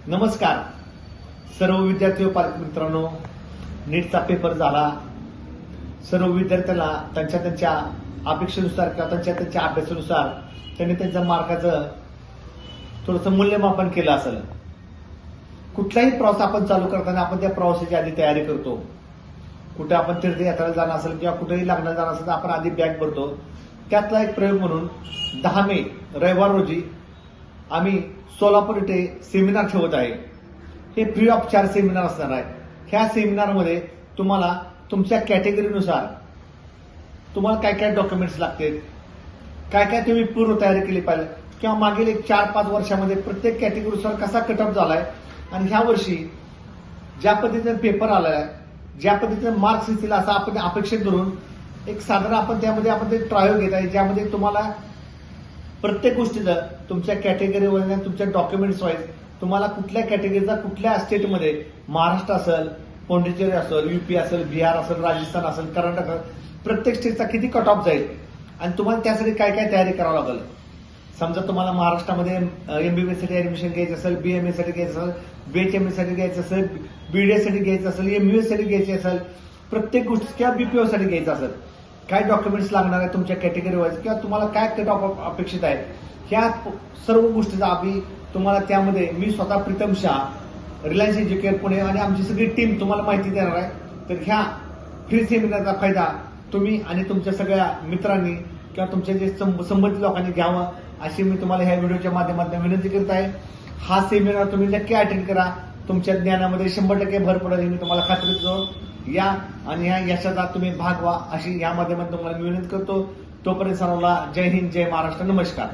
नमस्कार सर्व विद्यार्थी व पालक मित्रांनो, नीटचा पेपर झाला. सर्व विद्यार्थ्यांना त्यांच्या अपेक्षेनुसार किंवा त्यांच्या अभ्यासानुसार त्यांनी त्यांच्या मार्काचं थोडंसं मूल्यमापन केलं असेल. कुठलाही प्रवास आपण चालू करताना आपण त्या प्रवासाची आधी तयारी करतो. कुठे आपण तीर्थयात्रेला जाणं असेल किंवा कुठेही लग्नाला जाणं असेल तर आपण आधी बॅग भरतो. त्यातला एक प्रयोग म्हणून 10 मे रविवार रोजी आम्ही सोलापूर इथे सेमिनार ठेवत आहे. हे फ्री ऑफ चार्ज सेमिनार असणार आहे. ह्या सेमिनारमध्ये तुम्हाला तुमच्या कॅटेगरीनुसार तुम्हाला काय काय डॉक्युमेंट्स लागतील, काय काय तुम्ही पूर्व तयारी केली पाहिजे किंवा मागील एक 4-5 वर्षामध्ये प्रत्येक कॅटेगरीनुसार कसा कटअप झालाय आणि ह्या वर्षी ज्या पद्धतीने पेपर आलाय, ज्या पद्धतीने मार्क्स येतील असं आपण अपेक्षित धरून एक साधारण आपण त्यामध्ये ते ट्रायल घेत आहे, ज्यामध्ये तुम्हाला प्रत्येक गोष्टीचं तुमच्या कॅटेगरीवर तुमच्या डॉक्युमेंट्स वाईज तुम्हाला कुठल्या कॅटेगरीचा कुठल्या स्टेटमध्ये महाराष्ट्र असेल, पॉंडिचेरी असेल, यूपी असेल, बिहार असेल, राजस्थान असेल, कर्नाटक असेल, प्रत्येक स्टेटचा किती कट ऑफ जाईल आणि तुम्हाला त्यासाठी काय काय तयारी करावं लागेल. समजा तुम्हाला महाराष्ट्रामध्ये एमबीबीएस साठी ऍडमिशन घ्यायचं असेल, बीएमए साठी घ्यायचं असेल, बीएचएमएस साठी घ्यायचं असेल, बीडीएस साठी घ्यायचं असेल, एमयूएस साठी घ्यायची असेल, प्रत्येक गोष्टी किंवा बीपीओ साठी घ्यायचं असेल, काय डॉक्युमेंट्स लागणार आहे तुमच्या कॅटेगरी वाईज किंवा तुम्हाला काय कट ऑफ अपेक्षित आहे, ह्या सर्व गोष्टीचा आम्ही तुम्हाला त्यामध्ये मी स्वतः प्रीतम शाह, रिलायन्स एज्युकेअर पुणे आणि आमची सगळी टीम तुम्हाला माहिती देणार आहे. तर ह्या फ्री सेमिनारचा फायदा तुम्ही आणि तुमच्या सगळ्या मित्रांनी किंवा तुमच्या जे संबंधित लोकांनी घ्यावं अशी मी तुम्हाला ह्या व्हिडिओच्या माध्यमातून विनंती करत आहे. हा सेमिनार तुम्ही नक्की अटेंड करा. तुमच्या ज्ञानामध्ये 100% भर पडेल ही मी तुम्हाला खात्री देतो. या आणि ह्या यशाचा तुम्ही भाग व्हा अशी या माध्यमातून तुम्हाला मी विनंती करतो. तोपर्यंत सर्वांना जय हिंद, जय महाराष्ट्र, नमस्कार.